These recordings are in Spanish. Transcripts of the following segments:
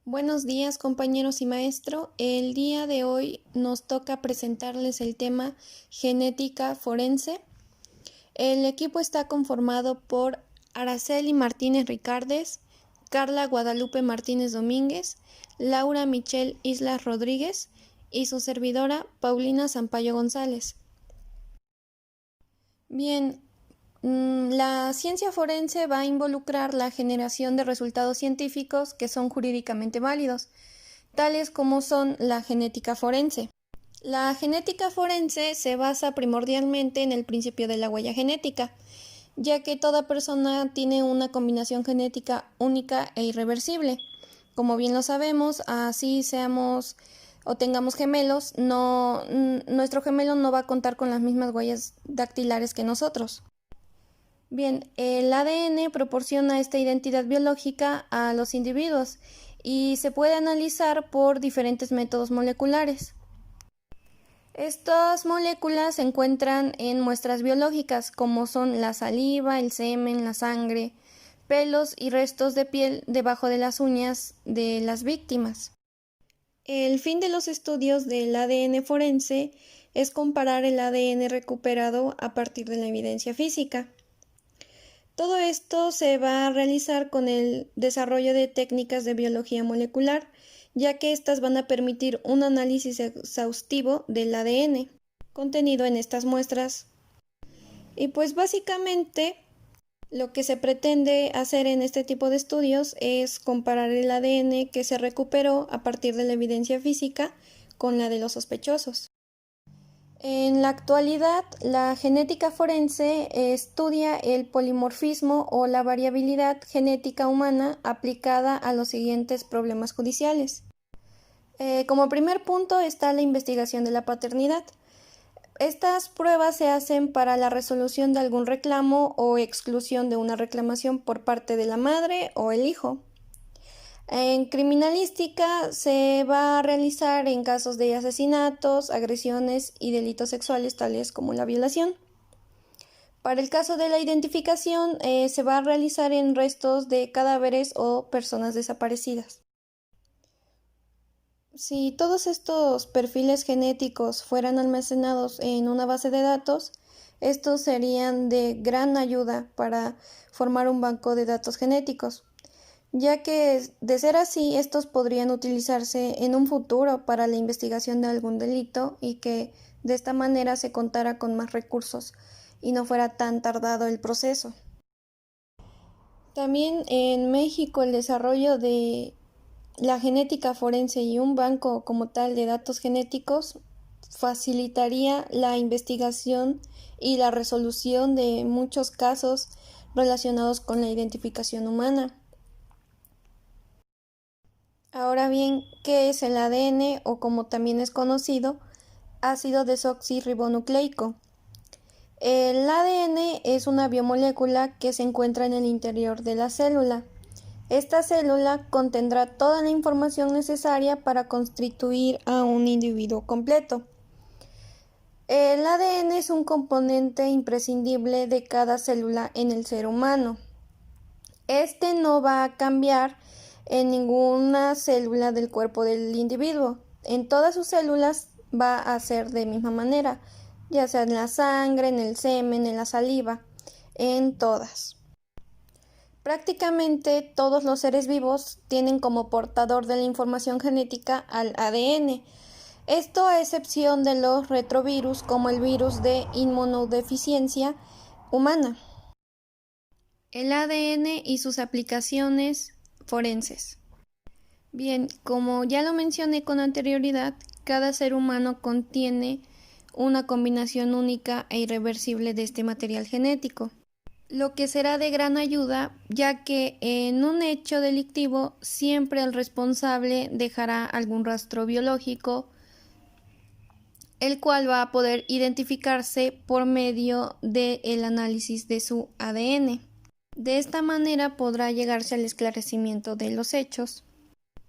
Buenos días, compañeros y maestro. El día de hoy nos toca presentarles el tema genética forense. El equipo está conformado por Araceli Martínez Ricardes, Carla Guadalupe Martínez Domínguez, Laura Michelle Islas Rodríguez y su servidora Paulina Sampaio González. Bien, la ciencia forense va a involucrar la generación de resultados científicos que son jurídicamente válidos, tales como son la genética forense. La genética forense se basa primordialmente en el principio de la huella genética, ya que toda persona tiene una combinación genética única e irreversible. Como bien lo sabemos, así seamos o tengamos gemelos, nuestro gemelo no va a contar con las mismas huellas dactilares que nosotros. Bien, el ADN proporciona esta identidad biológica a los individuos y se puede analizar por diferentes métodos moleculares. Estas moléculas se encuentran en muestras biológicas como son la saliva, el semen, la sangre, pelos y restos de piel debajo de las uñas de las víctimas. El fin de los estudios del ADN forense es comparar el ADN recuperado a partir de la evidencia física. Todo esto se va a realizar con el desarrollo de técnicas de biología molecular, ya que estas van a permitir un análisis exhaustivo del ADN contenido en estas muestras. Y pues básicamente lo que se pretende hacer en este tipo de estudios es comparar el ADN que se recuperó a partir de la evidencia física con la de los sospechosos. En la actualidad, la genética forense estudia el polimorfismo o la variabilidad genética humana aplicada a los siguientes problemas judiciales. Como primer punto está la investigación de la paternidad. Estas pruebas se hacen para la resolución de algún reclamo o exclusión de una reclamación por parte de la madre o el hijo. En criminalística se va a realizar en casos de asesinatos, agresiones y delitos sexuales tales como la violación. Para el caso de la identificación se va a realizar en restos de cadáveres o personas desaparecidas. Si todos estos perfiles genéticos fueran almacenados en una base de datos, estos serían de gran ayuda para formar un banco de datos genéticos, ya que de ser así, estos podrían utilizarse en un futuro para la investigación de algún delito y que de esta manera se contara con más recursos y no fuera tan tardado el proceso. También en México el desarrollo de la genética forense y un banco como tal de datos genéticos facilitaría la investigación y la resolución de muchos casos relacionados con la identificación humana. Ahora bien, ¿qué es el ADN o como también es conocido, ácido desoxirribonucleico? El ADN es una biomolécula que se encuentra en el interior de la célula. Esta célula contendrá toda la información necesaria para constituir a un individuo completo. El ADN es un componente imprescindible de cada célula en el ser humano. Este no va a cambiar en ninguna célula del cuerpo del individuo. En todas sus células va a ser de misma manera, ya sea en la sangre, en el semen, en la saliva, en todas. Prácticamente todos los seres vivos tienen como portador de la información genética al ADN. Esto a excepción de los retrovirus como el virus de inmunodeficiencia humana. El ADN y sus aplicaciones forenses. Bien, como ya lo mencioné con anterioridad, cada ser humano contiene una combinación única e irreversible de este material genético, lo que será de gran ayuda ya que en un hecho delictivo siempre el responsable dejará algún rastro biológico, el cual va a poder identificarse por medio del análisis de su ADN. De esta manera podrá llegarse al esclarecimiento de los hechos.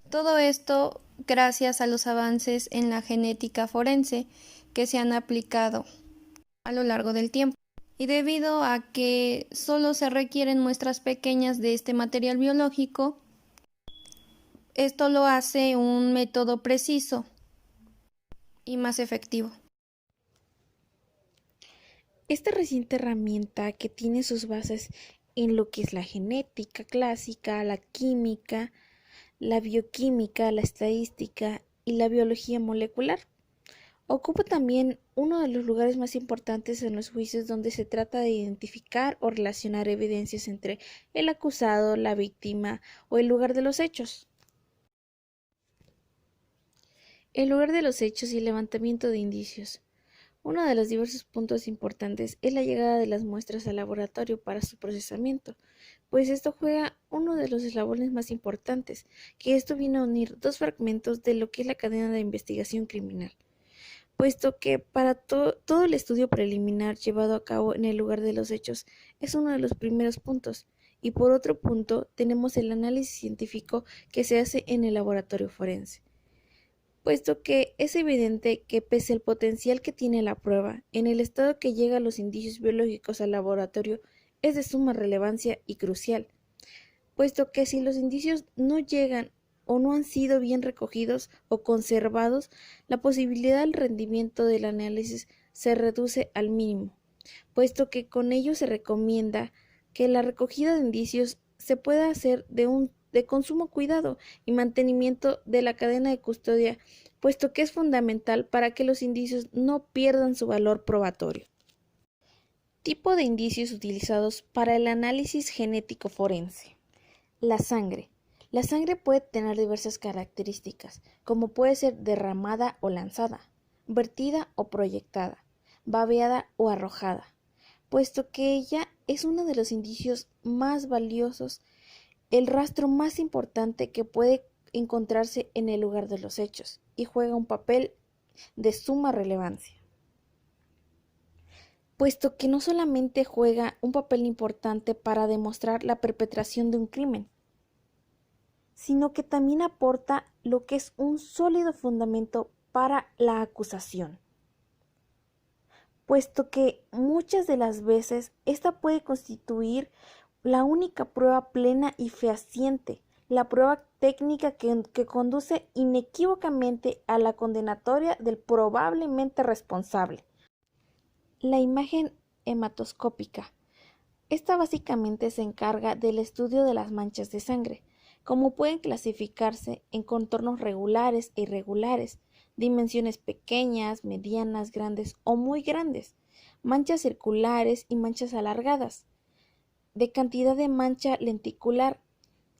Todo esto gracias a los avances en la genética forense que se han aplicado a lo largo del tiempo. Y debido a que solo se requieren muestras pequeñas de este material biológico, Esto lo hace un método preciso y más efectivo. Esta reciente herramienta que tiene sus bases en lo que es la genética clásica, la química, la bioquímica, la estadística y la biología molecular. Ocupa también uno de los lugares más importantes en los juicios donde se trata de identificar o relacionar evidencias entre el acusado, la víctima o el lugar de los hechos. El lugar de los hechos y el levantamiento de indicios. Uno de los diversos puntos importantes es la llegada de las muestras al laboratorio para su procesamiento, pues esto juega uno de los eslabones más importantes, que esto viene a unir dos fragmentos de lo que es la cadena de investigación criminal, puesto que para todo el estudio preliminar llevado a cabo en el lugar de los hechos es uno de los primeros puntos, y por otro punto tenemos el análisis científico que se hace en el laboratorio forense, puesto que es evidente que pese al potencial que tiene la prueba, en el estado que llegan los indicios biológicos al laboratorio es de suma relevancia y crucial, puesto que si los indicios no llegan o no han sido bien recogidos o conservados, la posibilidad del rendimiento del análisis se reduce al mínimo, puesto que con ello se recomienda que la recogida de indicios se pueda hacer de consumo cuidado y mantenimiento de la cadena de custodia, puesto que es fundamental para que los indicios no pierdan su valor probatorio. Tipo de indicios utilizados para el análisis genético forense. La sangre. La sangre puede tener diversas características, como puede ser derramada o lanzada, vertida o proyectada, babeada o arrojada, puesto que ella es uno de los indicios más valiosos, el rastro más importante que puede encontrarse en el lugar de los hechos, y juega un papel de suma relevancia, puesto que no solamente juega un papel importante para demostrar la perpetración de un crimen, sino que también aporta lo que es un sólido fundamento para la acusación, puesto que muchas de las veces esta puede constituir la única prueba plena y fehaciente, la prueba técnica que conduce inequívocamente a la condenatoria del probablemente responsable. La imagen hematoscópica. Esta básicamente se encarga del estudio de las manchas de sangre, como pueden clasificarse en contornos regulares e irregulares, dimensiones pequeñas, medianas, grandes o muy grandes, manchas circulares y manchas alargadas, de cantidad de mancha lenticular.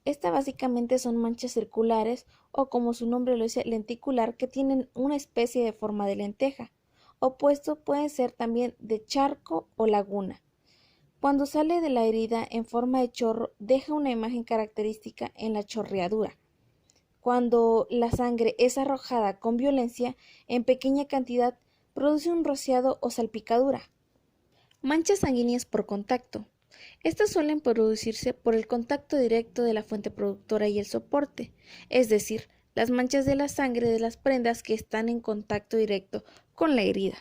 Esta básicamente son manchas circulares o, como su nombre lo dice, lenticular, que tienen una especie de forma de lenteja. Opuesto pueden ser también de charco o laguna. Cuando sale de la herida en forma de chorro, deja una imagen característica en la chorreadura. Cuando la sangre es arrojada con violencia en pequeña cantidad, produce un rociado o salpicadura. Manchas sanguíneas por contacto. Estas suelen producirse por el contacto directo de la fuente productora y el soporte, es decir, las manchas de la sangre de las prendas que están en contacto directo con la herida.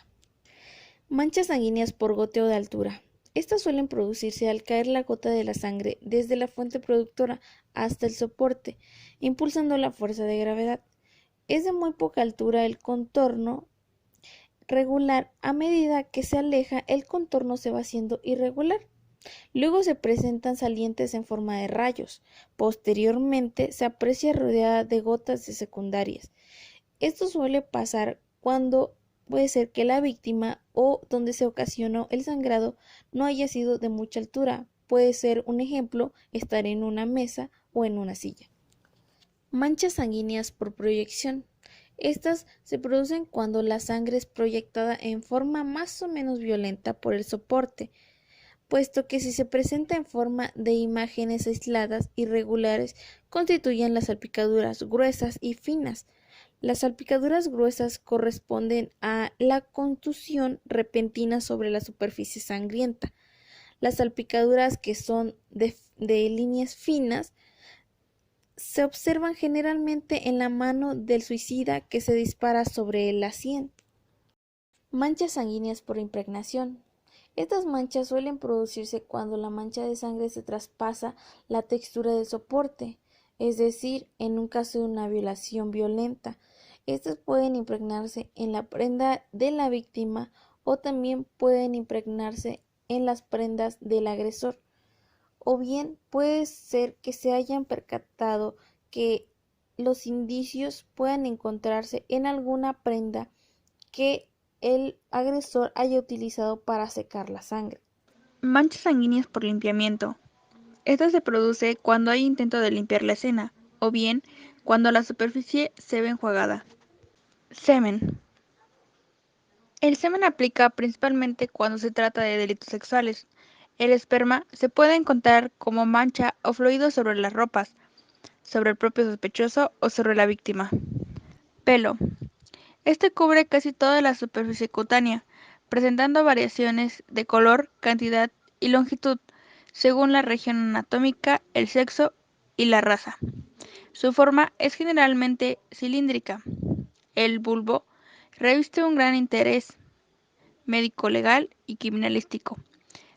Manchas sanguíneas por goteo de altura. Estas suelen producirse al caer la gota de la sangre desde la fuente productora hasta el soporte, impulsando la fuerza de gravedad. Es de muy poca altura el contorno regular. A medida que se aleja, el contorno se va haciendo irregular. Luego se presentan salientes en forma de rayos. Posteriormente se aprecia rodeada de gotas de secundarias. Esto suele pasar cuando puede ser que la víctima o donde se ocasionó el sangrado no haya sido de mucha altura. Puede ser, un ejemplo, estar en una mesa o en una silla. Manchas sanguíneas por proyección. Estas se producen cuando la sangre es proyectada en forma más o menos violenta por el soporte, puesto que si se presenta en forma de imágenes aisladas, irregulares, constituyen las salpicaduras gruesas y finas. Las salpicaduras gruesas corresponden a la contusión repentina sobre la superficie sangrienta. Las salpicaduras que son de líneas finas se observan generalmente en la mano del suicida que se dispara sobre la sien. Manchas sanguíneas por impregnación. Estas manchas suelen producirse cuando la mancha de sangre se traspasa la textura del soporte. es decir, en un caso de una violación violenta. Estas pueden impregnarse en la prenda de la víctima o también pueden impregnarse en las prendas del agresor. O bien puede ser que se hayan percatado que los indicios puedan encontrarse en alguna prenda que el agresor haya utilizado para secar la sangre. Manchas sanguíneas por limpiamiento. Esta se produce cuando hay intento de limpiar la escena, o bien cuando la superficie se ve enjuagada. Semen. El semen aplica principalmente cuando se trata de delitos sexuales. El esperma se puede encontrar como mancha o fluido sobre las ropas, sobre el propio sospechoso o sobre la víctima. Pelo. Este cubre casi toda la superficie cutánea, presentando variaciones de color, cantidad y longitud, según la región anatómica, el sexo y la raza. Su forma es generalmente cilíndrica. El bulbo reviste un gran interés médico-legal y criminalístico.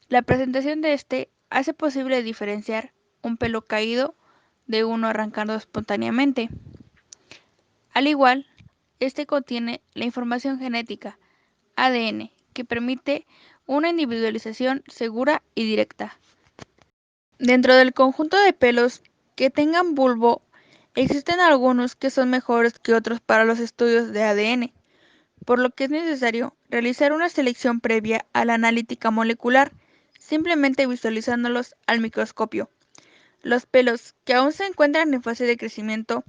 La presentación de este hace posible diferenciar un pelo caído de uno arrancando espontáneamente. Al igual, este contiene la información genética, ADN, que permite una individualización segura y directa. Dentro del conjunto de pelos que tengan bulbo, existen algunos que son mejores que otros para los estudios de ADN, por lo que es necesario realizar una selección previa a la analítica molecular, simplemente visualizándolos al microscopio. Los pelos que aún se encuentran en fase de crecimiento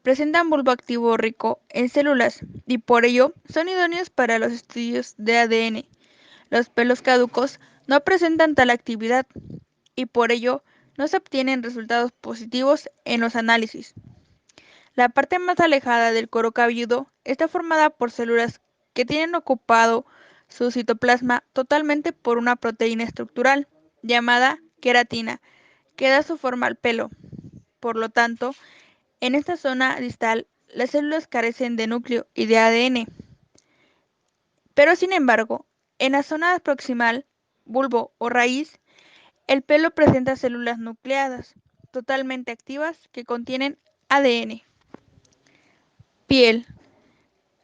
presentan bulbo activo rico en células y por ello son idóneos para los estudios de ADN. Los pelos caducos no presentan tal actividad y por ello no se obtienen resultados positivos en los análisis. La parte más alejada del cuero cabelludo está formada por células que tienen ocupado su citoplasma totalmente por una proteína estructural llamada queratina, que da su forma al pelo. Por lo tanto, en esta zona distal, las células carecen de núcleo y de ADN. Pero sin embargo, en la zona proximal, bulbo o raíz, el pelo presenta células nucleadas, totalmente activas, que contienen ADN. Piel.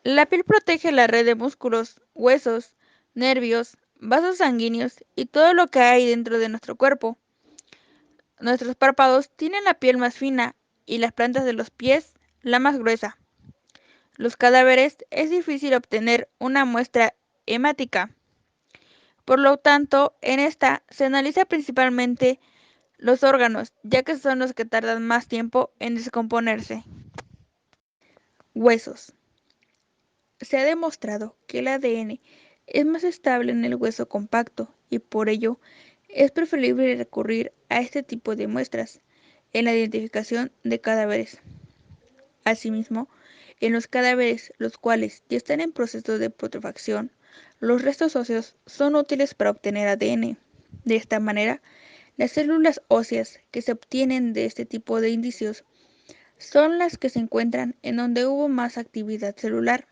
La piel protege la red de músculos, huesos, nervios, vasos sanguíneos y todo lo que hay dentro de nuestro cuerpo. Nuestros párpados tienen la piel más fina y las plantas de los pies la más gruesa. Los cadáveres es difícil obtener una muestra hemática. Por lo tanto, en esta se analiza principalmente los órganos, ya que son los que tardan más tiempo en descomponerse. Huesos. Se ha demostrado que el ADN es más estable en el hueso compacto y por ello es preferible recurrir a este tipo de muestras en la identificación de cadáveres. Asimismo, en los cadáveres, los cuales ya están en proceso de putrefacción, los restos óseos son útiles para obtener ADN. De esta manera, las células óseas que se obtienen de este tipo de indicios son las que se encuentran en donde hubo más actividad celular,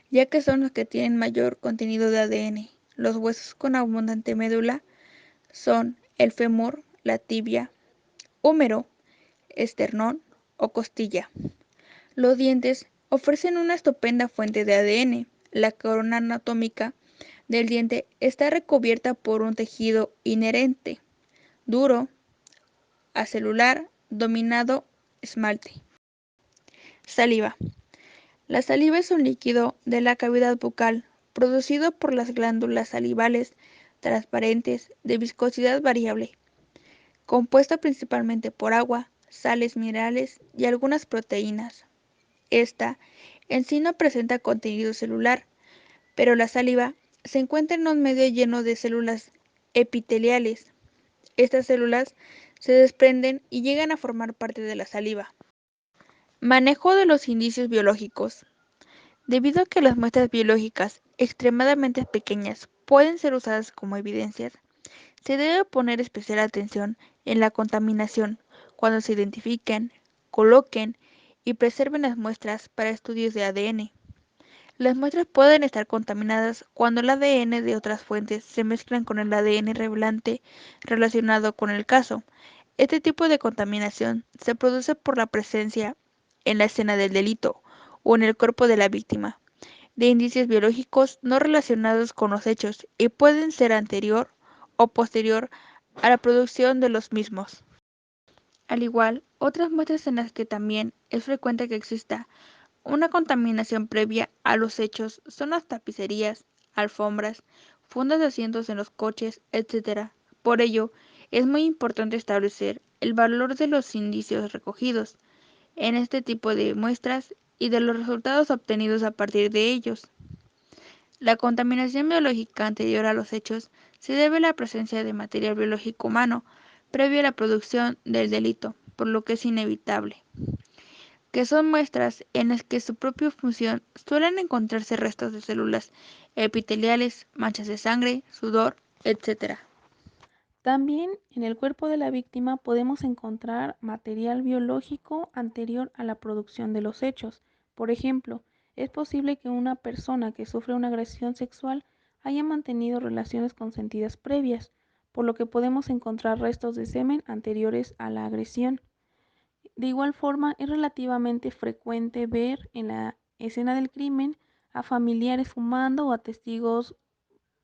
ya que son los que tienen mayor contenido de ADN. Los huesos con abundante médula son el fémur, la tibia, húmero, esternón o costilla. Los dientes ofrecen una estupenda fuente de ADN. La corona anatómica del diente está recubierta por un tejido inherente, duro, acelular, dominado esmalte. Saliva. La saliva es un líquido de la cavidad bucal producido por las glándulas salivales transparentes de viscosidad variable, compuesto principalmente por agua, sales minerales y algunas proteínas. Esta en sí no presenta contenido celular, pero la saliva se encuentra en un medio lleno de células epiteliales. Estas células se desprenden y llegan a formar parte de la saliva. Manejo de los indicios biológicos. Debido a que las muestras biológicas extremadamente pequeñas pueden ser usadas como evidencias, se debe poner especial atención en la contaminación cuando se identifiquen, coloquen y preserven las muestras para estudios de ADN. Las muestras pueden estar contaminadas cuando el ADN de otras fuentes se mezclan con el ADN revelante relacionado con el caso. Este tipo de contaminación se produce por la presencia en la escena del delito o en el cuerpo de la víctima de indicios biológicos no relacionados con los hechos y pueden ser anterior o posterior a la producción de los mismos. Al igual, otras muestras en las que también es frecuente que exista una contaminación previa a los hechos son las tapicerías, alfombras, fundas de asientos en los coches, etc. Por ello, es muy importante establecer el valor de los indicios recogidos en este tipo de muestras y de los resultados obtenidos a partir de ellos. La contaminación biológica anterior a los hechos se debe a la presencia de material biológico humano previo a la producción del delito, por lo que es inevitable que son muestras en las que su propia función suelen encontrarse restos de células epiteliales, manchas de sangre, sudor, etc. También en el cuerpo de la víctima podemos encontrar material biológico anterior a la producción de los hechos. Por ejemplo, es posible que una persona que sufre una agresión sexual haya mantenido relaciones consentidas previas, por lo que podemos encontrar restos de semen anteriores a la agresión. De igual forma, es relativamente frecuente ver en la escena del crimen a familiares fumando o a testigos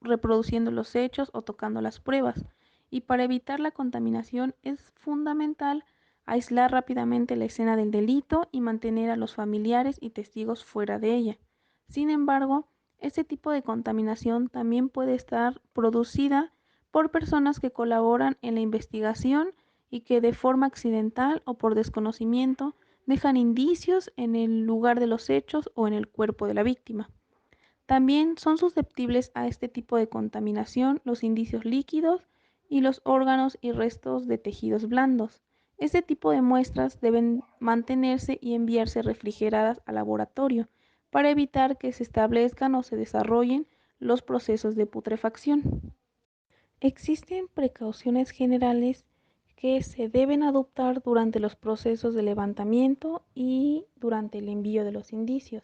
reproduciendo los hechos o tocando las pruebas. Y para evitar la contaminación es fundamental aislar rápidamente la escena del delito y mantener a los familiares y testigos fuera de ella. Sin embargo, este tipo de contaminación también puede estar producida por personas que colaboran en la investigación y que de forma accidental o por desconocimiento dejan indicios en el lugar de los hechos o en el cuerpo de la víctima. También son susceptibles a este tipo de contaminación los indicios líquidos y los órganos y restos de tejidos blandos. Este tipo de muestras deben mantenerse y enviarse refrigeradas al laboratorio para evitar que se establezcan o se desarrollen los procesos de putrefacción. Existen precauciones generales que se deben adoptar durante los procesos de levantamiento y durante el envío de los indicios.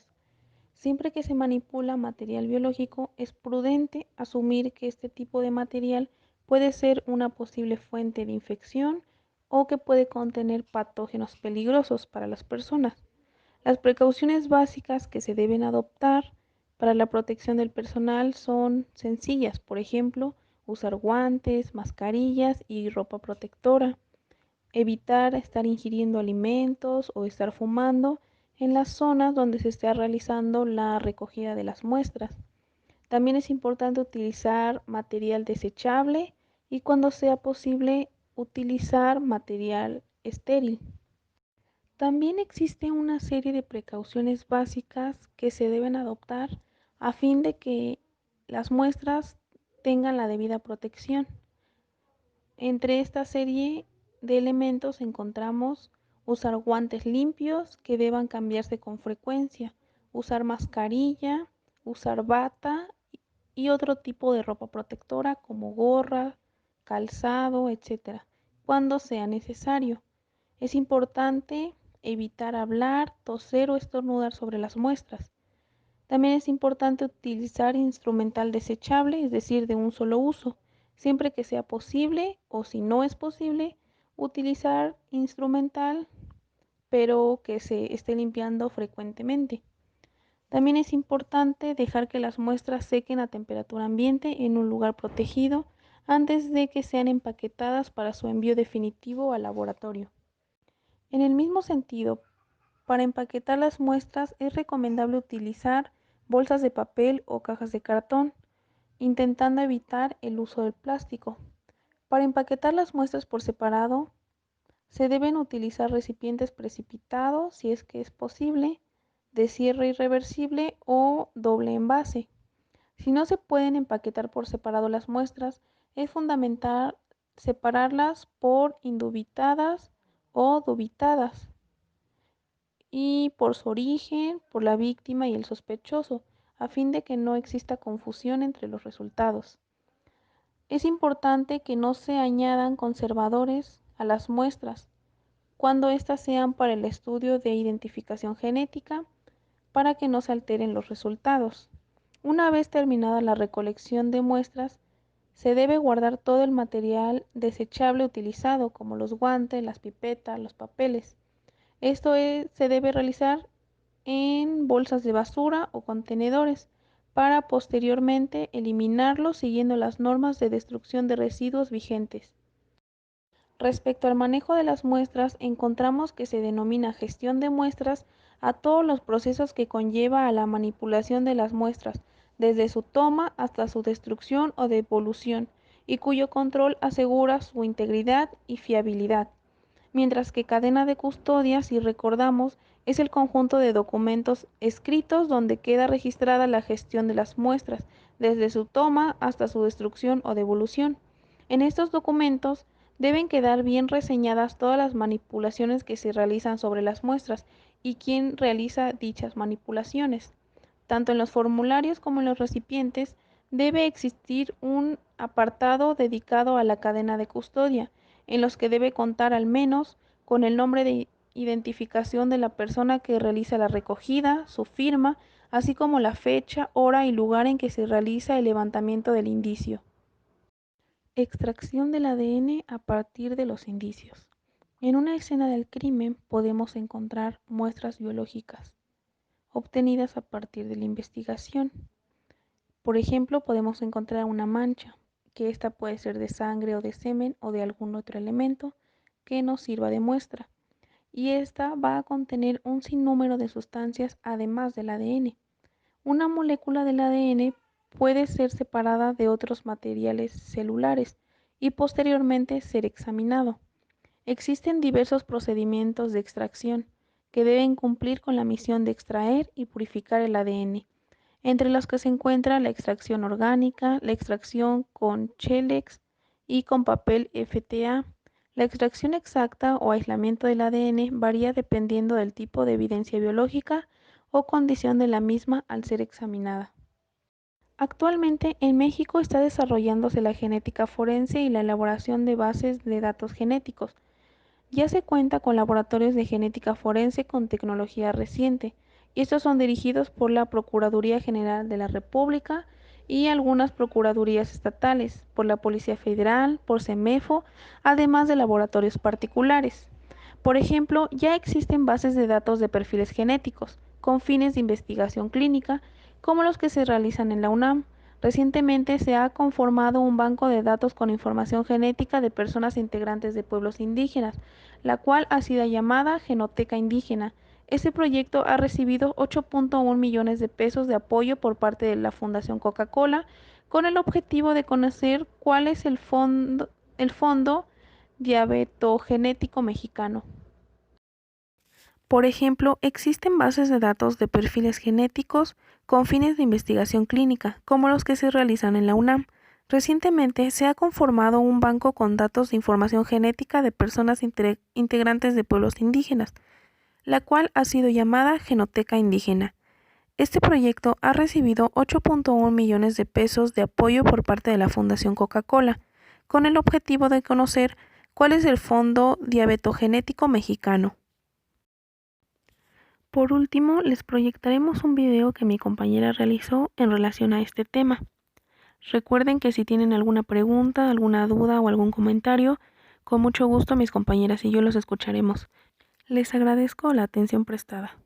Siempre que se manipula material biológico, es prudente asumir que este tipo de material puede ser una posible fuente de infección o que puede contener patógenos peligrosos para las personas. Las precauciones básicas que se deben adoptar para la protección del personal son sencillas, por ejemplo, usar guantes, mascarillas y ropa protectora, evitar estar ingiriendo alimentos o estar fumando en las zonas donde se esté realizando la recogida de las muestras. También es importante utilizar material desechable y cuando sea posible utilizar material estéril. También existe una serie de precauciones básicas que se deben adoptar a fin de que las muestras tengan la debida protección. Entre esta serie de elementos encontramos usar guantes limpios que deban cambiarse con frecuencia, usar mascarilla, usar bata y otro tipo de ropa protectora como gorra, calzado, etcétera, cuando sea necesario. Es importante evitar hablar, toser o estornudar sobre las muestras. También es importante utilizar instrumental desechable, es decir, de un solo uso, siempre que sea posible o si no es posible, utilizar instrumental pero que se esté limpiando frecuentemente. También es importante dejar que las muestras sequen a temperatura ambiente en un lugar protegido antes de que sean empaquetadas para su envío definitivo al laboratorio. En el mismo sentido, para empaquetar las muestras es recomendable utilizar bolsas de papel o cajas de cartón, intentando evitar el uso del plástico. Para empaquetar las muestras por separado, se deben utilizar recipientes precipitados, si es que es posible, de cierre irreversible o doble envase. Si no se pueden empaquetar por separado las muestras, es fundamental separarlas por indubitadas o dubitadas y por su origen, por la víctima y el sospechoso, a fin de que no exista confusión entre los resultados. Es importante que no se añadan conservadores a las muestras cuando éstas sean para el estudio de identificación genética para que no se alteren los resultados. Una vez terminada la recolección de muestras, Se debe guardar todo el material desechable utilizado, como los guantes, las pipetas, los papeles. Se debe realizar en bolsas de basura o contenedores para posteriormente eliminarlos siguiendo las normas de destrucción de residuos vigentes. Respecto al manejo de las muestras, encontramos que se denomina gestión de muestras a todos los procesos que conlleva a la manipulación de las muestras, desde su toma hasta su destrucción o devolución, y cuyo control asegura su integridad y fiabilidad. Mientras que cadena de custodia, si recordamos, es el conjunto de documentos escritos donde queda registrada la gestión de las muestras, desde su toma hasta su destrucción o devolución. En estos documentos deben quedar bien reseñadas todas las manipulaciones que se realizan sobre las muestras y quién realiza dichas manipulaciones. Tanto en los formularios como en los recipientes debe existir un apartado dedicado a la cadena de custodia, en los que debe contar al menos con el nombre de identificación de la persona que realiza la recogida, su firma, así como la fecha, hora y lugar en que se realiza el levantamiento del indicio. Extracción del ADN a partir de los indicios. En una escena del crimen podemos encontrar muestras biológicas obtenidas a partir de la investigación. Por ejemplo, podemos encontrar una mancha, que esta puede ser de sangre o de semen o de algún otro elemento que nos sirva de muestra, y esta va a contener un sinnúmero de sustancias además del ADN. Una molécula del ADN puede ser separada de otros materiales celulares y posteriormente ser examinado. Existen diversos procedimientos de extracción que deben cumplir con la misión de extraer y purificar el ADN, entre los que se encuentra la extracción orgánica, la extracción con Chelex y con papel FTA. La extracción exacta o aislamiento del ADN varía dependiendo del tipo de evidencia biológica o condición de la misma al ser examinada. Actualmente en México está desarrollándose la genética forense y la elaboración de bases de datos genéticos. Ya se cuenta con laboratorios de genética forense con tecnología reciente, y estos son dirigidos por la Procuraduría General de la República y algunas procuradurías estatales, por la Policía Federal, por CEMEFO, además de laboratorios particulares. Por ejemplo, ya existen bases de datos de perfiles genéticos con fines de investigación clínica, como los que se realizan en la UNAM. Recientemente se ha conformado un banco de datos con información genética de personas integrantes de pueblos indígenas, la cual ha sido llamada Genoteca Indígena. Este proyecto ha recibido 8.1 millones de pesos de apoyo por parte de la Fundación Coca-Cola, con el objetivo de conocer cuál es el fondo diabetogenético mexicano. Por ejemplo, existen bases de datos de perfiles genéticos con fines de investigación clínica, como los que se realizan en la UNAM. Recientemente se ha conformado un banco con datos de información genética de personas integrantes de pueblos indígenas, la cual ha sido llamada Genoteca Indígena. Este proyecto ha recibido 8.1 millones de pesos de apoyo por parte de la Fundación Coca-Cola, con el objetivo de conocer cuál es el fondo diabetogenético mexicano. Por último, les proyectaremos un video que mi compañera realizó en relación a este tema. Recuerden que si tienen alguna pregunta, alguna duda o algún comentario, con mucho gusto mis compañeras y yo los escucharemos. Les agradezco la atención prestada.